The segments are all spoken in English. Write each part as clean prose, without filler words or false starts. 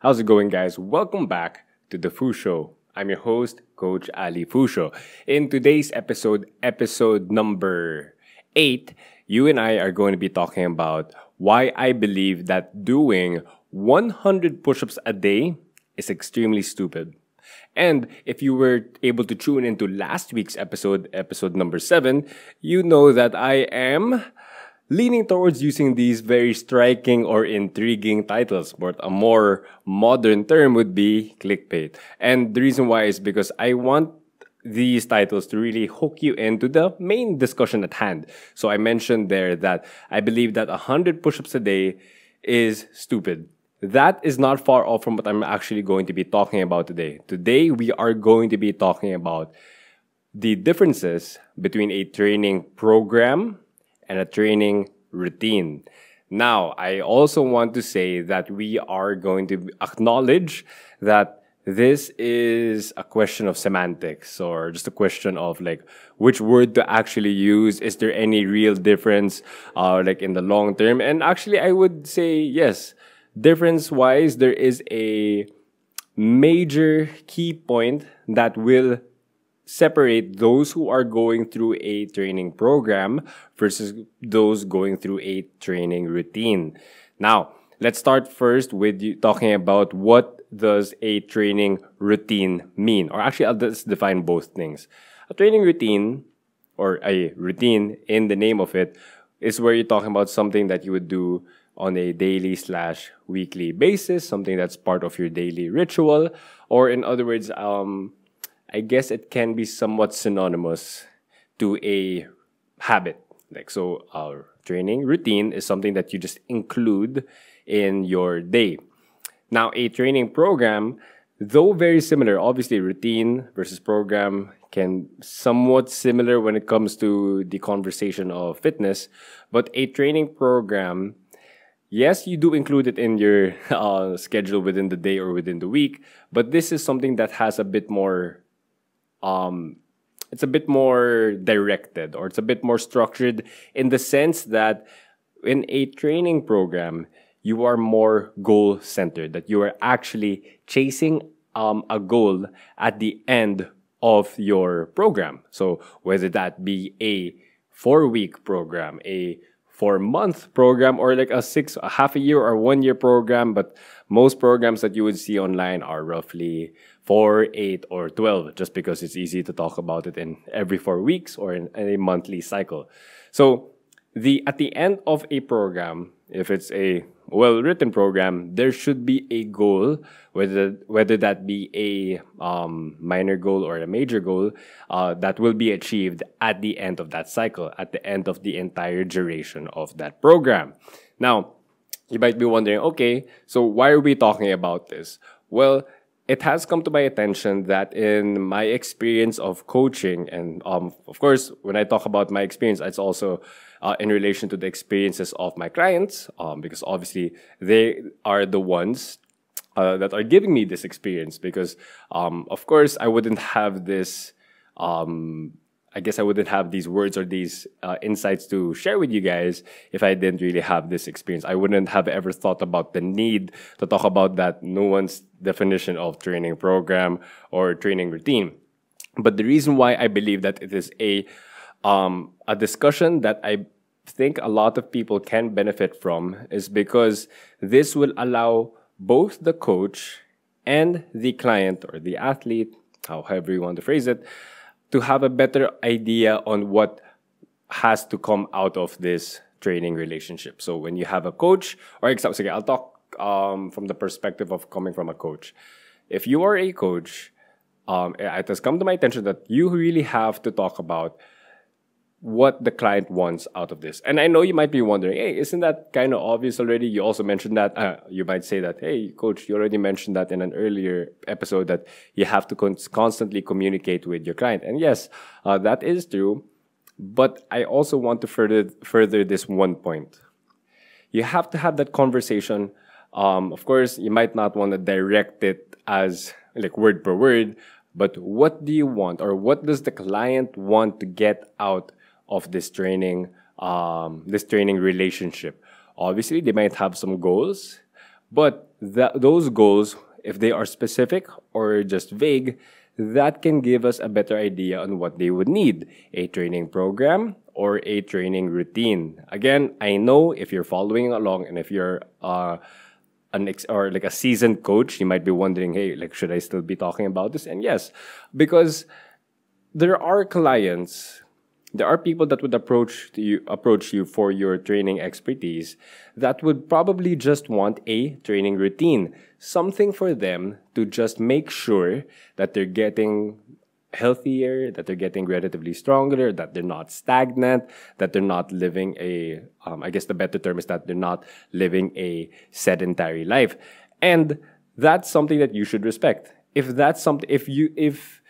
How's it going, guys? Welcome back to the Fu Show. I'm your host, Coach Ali Fusho. In today's episode number 8, you and I are going to be talking about why I believe that doing 100 push ups a day is extremely stupid. And if you were able to tune into last week's episode number 7, you know that I am leaning towards using these very striking or intriguing titles, but a more modern term would be clickbait. And the reason why is because I want these titles to really hook you into the main discussion at hand. So I mentioned there that I believe that 100 push-ups a day is stupid. That is not far off from what I'm actually going to be talking about today. Today, we are going to be talking about the differences between a training program and a training routine. Now, I also want to say that we are going to acknowledge that this is a question of semantics or just a question of like which word to actually use. Is there any real difference like in the long term? And actually, I would say yes. Difference wise, there is a major key point that will separate those who are going through a training program versus those going through a training routine. Now, let's start first with you talking about what does a training routine mean? Or actually, I'll just define both things. A training routine or a routine in the name of it is where you're talking about something that you would do on a daily/weekly basis, something that's part of your daily ritual, or in other words, I guess it can be somewhat synonymous to a habit. Like, so our training routine is something that you just include in your day. Now, a training program, though very similar, obviously routine versus program can somewhat similar when it comes to the conversation of fitness, but a training program, yes, you do include it in your schedule within the day or within the week, but this is something that has a bit more it's a bit more directed or it's a bit more structured in the sense that in a training program, you are more goal centered, that you are actually chasing a goal at the end of your program. So whether that be a 4-week program, a 4-month program, or like a half a year or 1 year program, but most programs that you would see online are roughly 4, 8, or 12, just because it's easy to talk about it in every 4 weeks or in a monthly cycle. So at the end of a program, if it's a well-written program, there should be a goal, whether that be a minor goal or a major goal, that will be achieved at the end of that cycle, at the end of the entire duration of that program. Now, you might be wondering, okay, so why are we talking about this? Well, it has come to my attention that in my experience of coaching, and of course, when I talk about my experience, it's also in relation to the experiences of my clients, because obviously they are the ones that are giving me this experience. Because, of course, I wouldn't have this. I guess I wouldn't have these words or these insights to share with you guys if I didn't really have this experience. I wouldn't have ever thought about the need to talk about that nuanced definition of training program or training routine. But the reason why I believe that it is a discussion that I think a lot of people can benefit from is because this will allow both the coach and the client or the athlete, however you want to phrase it, to have a better idea on what has to come out of this training relationship. So when you have a coach, or example, okay, I'll talk from the perspective of coming from a coach. If you are a coach, it has come to my attention that you really have to talk about what the client wants out of this. And I know you might be wondering, hey, isn't that kind of obvious already? You also mentioned that, you might say that, hey, coach, you already mentioned that in an earlier episode that you have to constantly communicate with your client. And yes, that is true. But I also want to further this one point. You have to have that conversation. Of course, you might not want to direct it as like word per word, but what do you want or what does the client want to get out of this training relationship? Obviously, they might have some goals, but those goals, if they are specific or just vague, that can give us a better idea on what they would need: a training program or a training routine. Again, I know if you're following along and if you're or like a seasoned coach, you might be wondering, hey, like, should I still be talking about this? And yes, because there are clients, there are people that would approach you for your training expertise that would probably just want a training routine, something for them to just make sure that they're getting healthier, that they're getting relatively stronger, that they're not stagnant, that they're not living a, I guess the better term is that they're not living a sedentary life. And that's something that you should respect. If that's something, if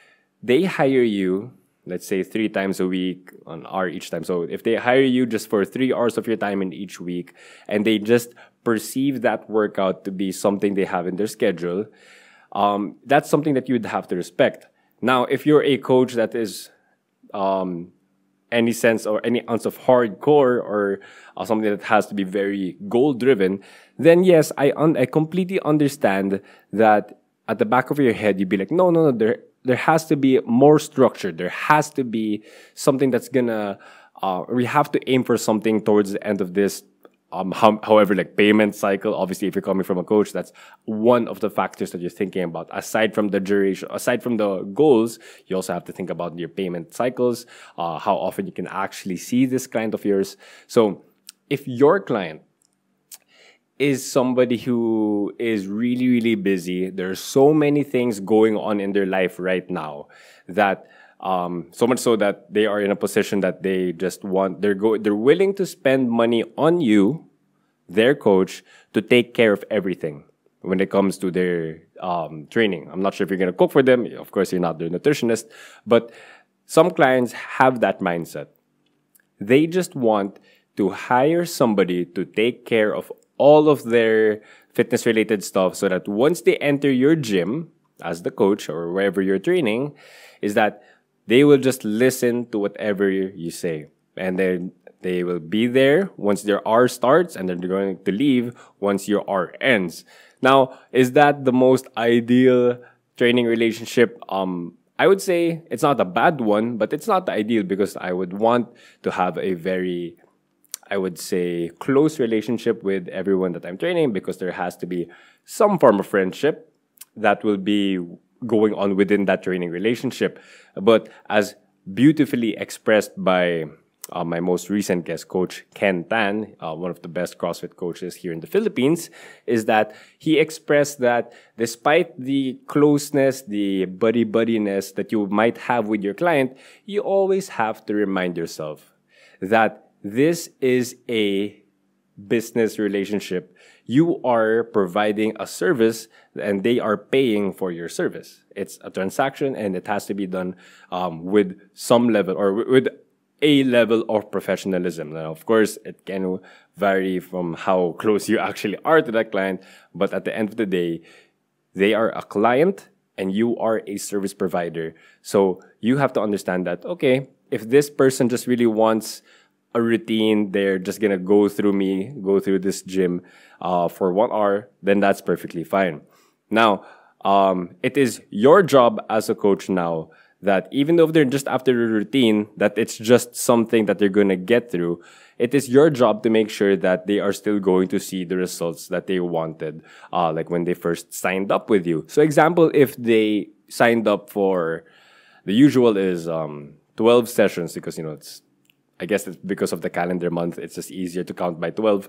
they hire you, let's say 3 times a week on hour each time. So if they hire you just for 3 hours of your time in each week and they just perceive that workout to be something they have in their schedule, that's something that you'd have to respect. Now, if you're a coach that is any sense or any ounce of hardcore or something that has to be very goal driven, then yes, I completely understand that at the back of your head, you'd be like, no, there has to be more structure. There has to be something that's gonna, we have to aim for something towards the end of this. However, like payment cycle, obviously, if you're coming from a coach, that's one of the factors that you're thinking about. Aside from the duration, aside from the goals, you also have to think about your payment cycles, how often you can actually see this client of yours. So if your client is somebody who is really, really busy, there's so many things going on in their life right now that so much so that they are in a position that they just want, they're willing to spend money on you, their coach, to take care of everything when it comes to their training. I'm not sure if you're going to cook for them. Of course, you're not their nutritionist, but some clients have that mindset. They just want to hire somebody to take care of all of their fitness related stuff so that once they enter your gym as the coach or wherever you're training, is that they will just listen to whatever you say. And then they will be there once their hour starts and then they're going to leave once your hour ends. Now, is that the most ideal training relationship? I would say it's not a bad one, but it's not the ideal because I would want to have a very, I would say, close relationship with everyone that I'm training because there has to be some form of friendship that will be going on within that training relationship. But as beautifully expressed by my most recent guest coach, Ken Tan, one of the best CrossFit coaches here in the Philippines, is that he expressed that despite the closeness, the buddy-buddiness that you might have with your client, you always have to remind yourself that this is a business relationship. You are providing a service and they are paying for your service. It's a transaction and it has to be done with some level or with a level of professionalism. Now, of course, it can vary from how close you actually are to that client, but at the end of the day, they are a client and you are a service provider. So you have to understand that, okay, if this person just really wants a routine, they're just gonna go through this gym for 1 hour, then that's perfectly fine. Now, it is your job as a coach now that even though they're just after a routine, that it's just something that they're gonna get through, it is your job to make sure that they are still going to see the results that they wanted, like when they first signed up with you. So example, if they signed up for, the usual is 12 sessions because, you know, I guess it's because of the calendar month, it's just easier to count by 12.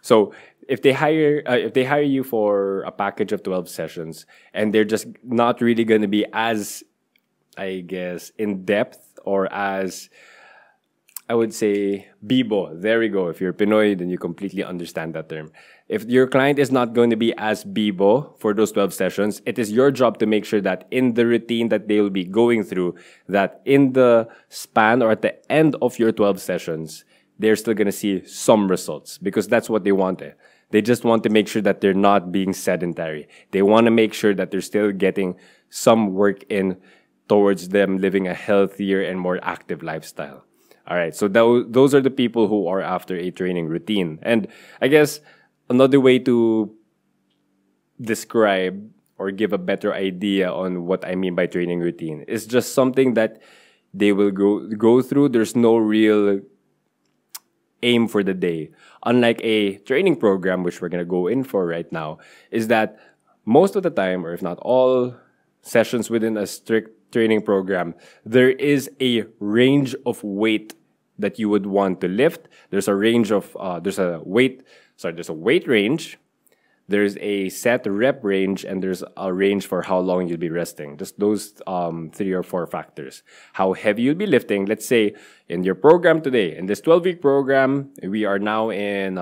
So if they hire you for a package of 12 sessions and they're just not really going to be as, I guess, in depth or as, I would say, bibo. There we go. If you're Pinoy, then you completely understand that term. If your client is not going to be as bibo for those 12 sessions, it is your job to make sure that in the routine that they will be going through, that in the span or at the end of your 12 sessions, they're still going to see some results because that's what they wanted. They just want to make sure that they're not being sedentary. They want to make sure that they're still getting some work in towards them living a healthier and more active lifestyle. All right, so those are the people who are after a training routine. And I guess another way to describe or give a better idea on what I mean by training routine. It's just something that they will go through. There's no real aim for the day. Unlike a training program, which we're gonna go in for right now, is that most of the time, or if not all sessions within a strict training program, there is a range of weight that you would want to lift. There's a range of there's a weight range, there's a set rep range, and there's a range for how long you'll be resting. Just those 3 or 4 factors. How heavy you'll be lifting. Let's say in your program today, in this 12-week program, we are now in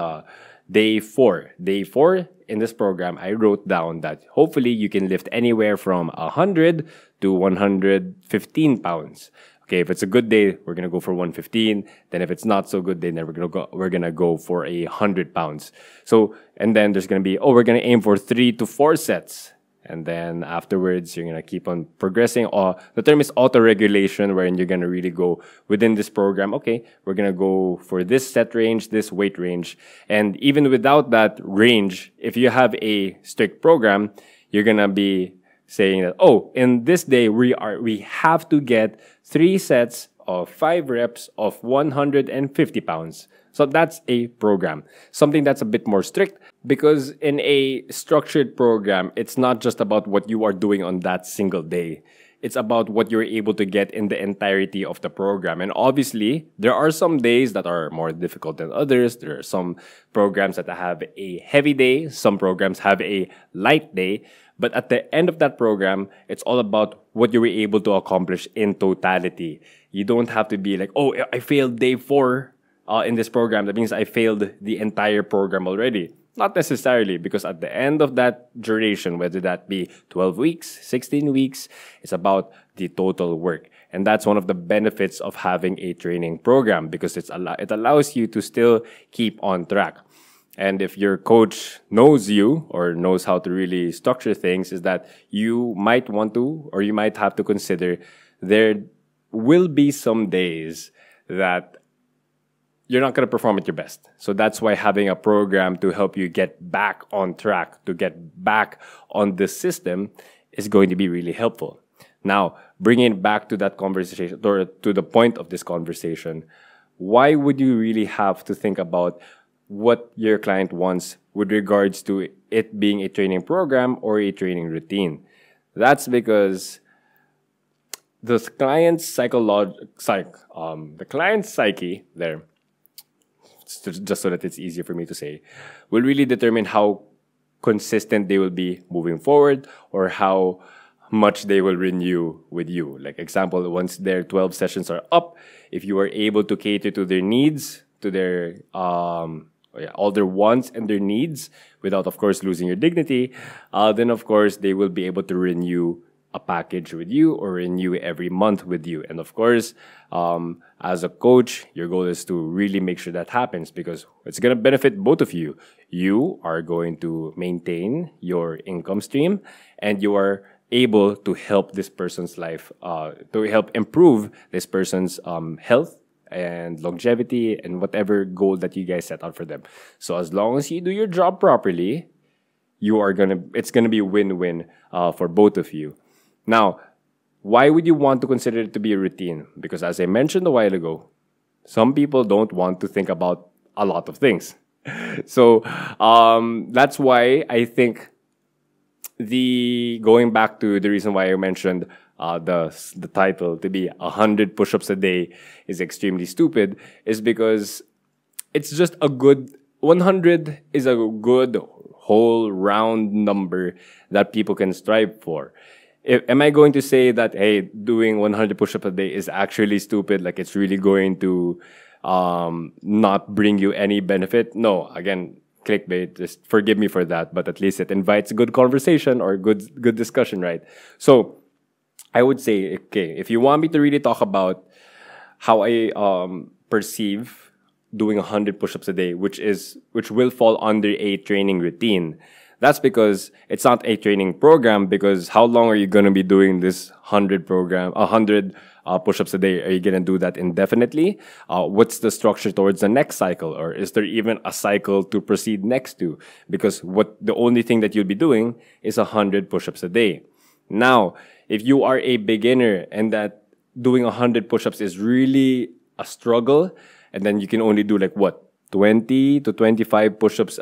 day 4. Day 4 in this program, I wrote down that hopefully you can lift anywhere from 100 to 115 pounds. Okay, if it's a good day, we're gonna go for 115. Then if it's not so good day, then we're gonna go for 100 pounds. So, and then there's gonna be, we're gonna aim for 3 to 4 sets. And then afterwards, you're gonna keep on progressing. The term is auto-regulation, wherein you're gonna really go within this program. Okay, we're gonna go for this set range, this weight range. And even without that range, if you have a strict program, you're gonna be saying that, in this day, we have to get 3 sets of 5 reps of 150 pounds. So that's a program. Something that's a bit more strict, because in a structured program, it's not just about what you are doing on that single day. It's about what you're able to get in the entirety of the program. And obviously, there are some days that are more difficult than others. There are some programs that have a heavy day. Some programs have a light day. But at the end of that program, it's all about what you were able to accomplish in totality. You don't have to be like, I failed day 4 in this program. That means I failed the entire program already. Not necessarily, because at the end of that duration, whether that be 12 weeks, 16 weeks, it's about the total work. And that's one of the benefits of having a training program, because it allows you to still keep on track. And if your coach knows you or knows how to really structure things, is that you might want to, or you might have to consider, there will be some days that you're not going to perform at your best. So that's why having a program to help you get back on track, to get back on the system, is going to be really helpful. Now, bringing it back to that conversation, or to the point of this conversation, why would you really have to think about what your client wants with regards to it being a training program or a training routine? That's because the client's psyche there, just so that it's easier for me to say, will really determine how consistent they will be moving forward, or how much they will renew with you. Like example, once their 12 sessions are up, if you are able to cater to their needs, to their all their wants and their needs, without of course losing your dignity, then of course they will be able to renew a package with you, or renew every month with you. And of course, as a coach, your goal is to really make sure that happens, because it's going to benefit both of you. You are going to maintain your income stream, and you are able to help this person's life, to help improve this person's health and longevity, and whatever goal that you guys set out for them. So as long as you do your job properly, it's gonna be win-win for both of you. Now, why would you want to consider it to be a routine? Because as I mentioned a while ago, some people don't want to think about a lot of things. So that's why I think going back to the reason why I mentioned the title to be 100 push-ups a day is extremely stupid, is because it's just 100 is a good whole round number that people can strive for. Am I going to say that, hey, doing 100 push-ups a day is actually stupid, like it's really going to not bring you any benefit? No, again, clickbait, just forgive me for that, but at least it invites good conversation or good discussion, right? So I would say, okay, if you want me to really talk about how I perceive doing 100 push-ups a day, which will fall under a training routine, That's because it's not a training program, because how long are you going to be doing this 100 push-ups a day? Are you going to do that indefinitely? What's the structure towards the next cycle? Or is there even a cycle to proceed next to? Because the only thing that you'll be doing is 100 push-ups a day. Now, if you are a beginner and that doing 100 push-ups is really a struggle, and then you can only do 20 to 25 push-ups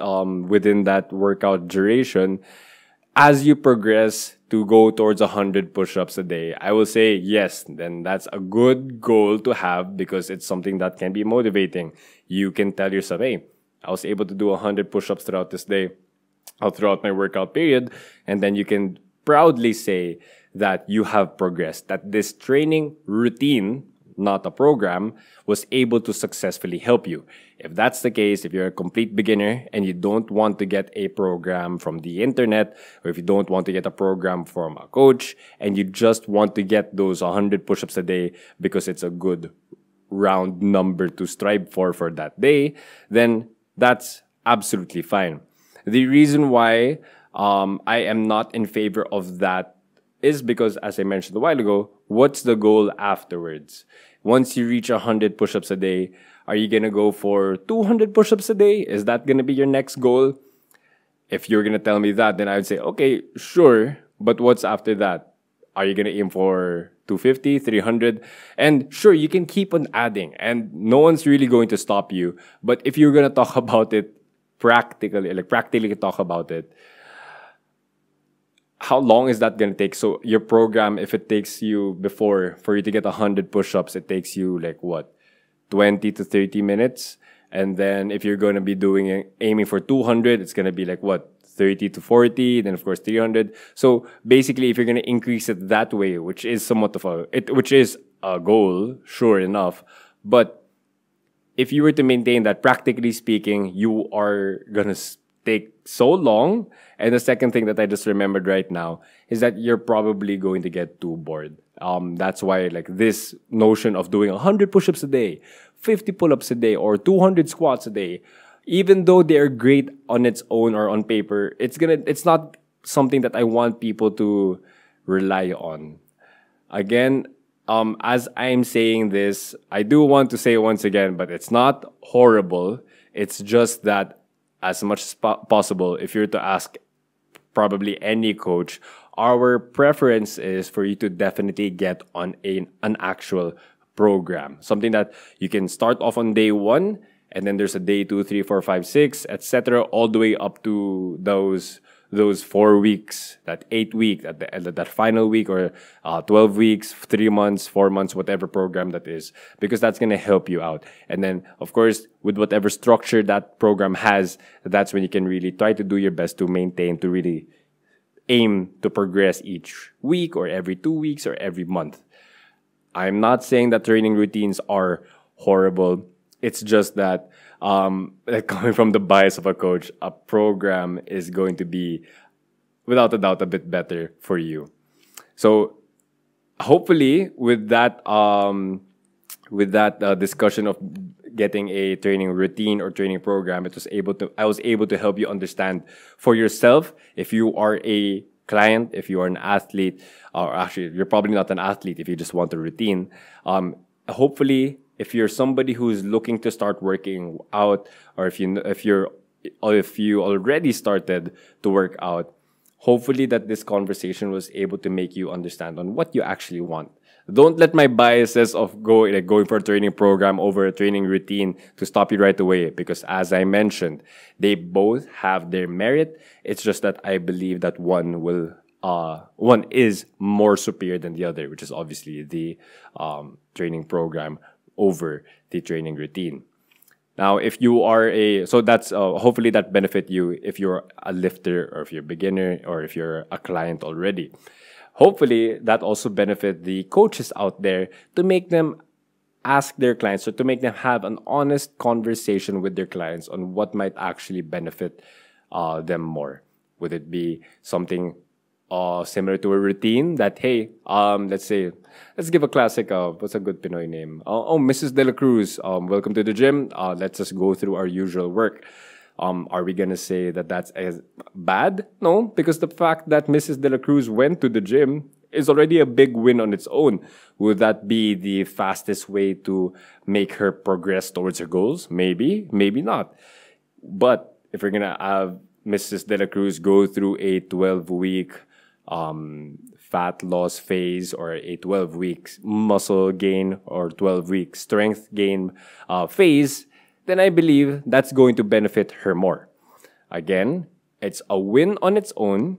within that workout duration, as you progress to go towards 100 push-ups a day, I will say yes, then that's a good goal to have, because it's something that can be motivating. You can tell yourself, hey, I was able to do 100 push-ups throughout this day, or throughout my workout period, and then you can proudly say that you have progressed, that this training routine, not a program, was able to successfully help you. If that's the case, if you're a complete beginner and you don't want to get a program from the internet, or if you don't want to get a program from a coach, and you just want to get those 100 push-ups a day because it's a good round number to strive for that day, then that's absolutely fine. The reason why I am not in favor of that is because, as I mentioned a while ago, what's the goal afterwards? Once you reach 100 push-ups a day, are you going to go for 200 push-ups a day? Is that going to be your next goal? If you're going to tell me that, then I would say, okay, sure, but what's after that? Are you going to aim for 250, 300? And sure, you can keep on adding, and no one's really going to stop you. But if you're going to talk about it practically talk about it, how long is that going to take? So your program, if it takes you for you to get 100 push-ups, it takes you 20 to 30 minutes. And then if you're going to be aiming for 200, it's going to be 30 to 40, then of course 300. So basically, if you're going to increase it that way, which is which is a goal, sure enough, but if you were to maintain that, practically speaking, you are going to take so long. And the second thing that I just remembered right now is that you're probably going to get too bored. That's why this notion of doing 100 push-ups a day, 50 pull-ups a day, or 200 squats a day, even though they're great on its own or on paper, it's not something that I want people to rely on. Again, as I'm saying this, I do want to say once again, but it's not horrible. It's just that as much as possible, if you're to ask probably any coach, our preference is for you to definitely get on an actual program. Something that you can start off on day 1, and then there's a day 2, 3, 4, 5, 6, etc., all the way up to those 4 weeks, that 8 week, that final week, or 12 weeks, 3 months, 4 months, whatever program that is, because that's going to help you out. And then, of course, with whatever structure that program has, that's when you can really try to do your best to maintain, to really aim to progress each week, or every 2 weeks, or every month. I'm not saying that training routines are horrible. It's just that, coming from the bias of a coach, a program is going to be, without a doubt, a bit better for you. So, hopefully, with that discussion of getting a training routine or training program, I was able to help you understand for yourself, if you are a client, if you are an athlete, or actually, you're probably not an athlete if you just want a routine. Hopefully, if you're somebody who's looking to start working out, or if you already started to work out, hopefully that this conversation was able to make you understand on what you actually want. Don't let my biases of going for a training program over a training routine to stop you right away, because as I mentioned, they both have their merit. It's just that I believe that one is more superior than the other, which is obviously the training program over the training routine. Now, if you are so that's hopefully that benefit you if you're a lifter, or if you're a beginner, or if you're a client already. Hopefully that also benefit the coaches out there, to make them ask their clients, or to make them have an honest conversation with their clients on what might actually benefit them more. Would it be something similar to a routine that, hey, let's give a classic, what's a good Pinoy name? Mrs. De La Cruz, welcome to the gym. Let's just go through our usual work. Are we gonna say that that's as bad? No, because the fact that Mrs. De La Cruz went to the gym is already a big win on its own. Would that be the fastest way to make her progress towards her goals? Maybe, maybe not. But if we're gonna have Mrs. De La Cruz go through a 12-week fat loss phase, or a 12 weeks muscle gain, or 12-week strength gain phase, then I believe that's going to benefit her more. Again, it's a win on its own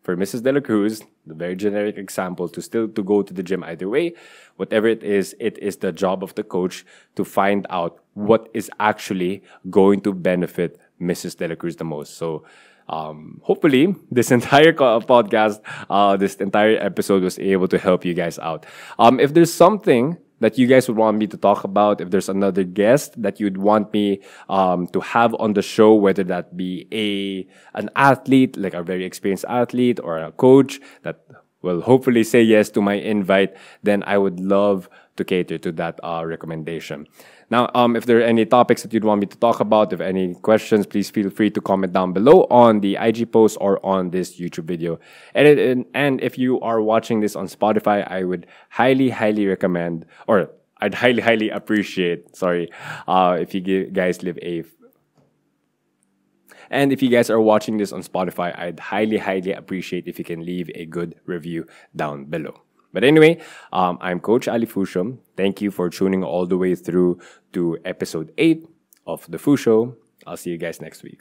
for Mrs. De La Cruz, the very generic example, to go to the gym either way. Whatever it is the job of the coach to find out what is actually going to benefit Mrs. De La Cruz the most. So hopefully this entire podcast, this entire episode was able to help you guys out. If there's something that you guys would want me to talk about, if there's another guest that you'd want me to have on the show, whether that be an athlete, like a very experienced athlete, or a coach that will hopefully say yes to my invite, then I would love to cater to that recommendation. Now, if there are any topics that you'd want me to talk about, if any questions, please feel free to comment down below on the IG post or on this YouTube video. And if you are watching this on Spotify, I would highly, highly recommend, or I'd highly, highly appreciate, if you guys leave a... And if you guys are watching this on Spotify, I'd highly, highly appreciate if you can leave a good review down below. But anyway, I'm Coach Ali Fusho. Thank you for tuning all the way through to episode 8 of The Fu Show. I'll see you guys next week.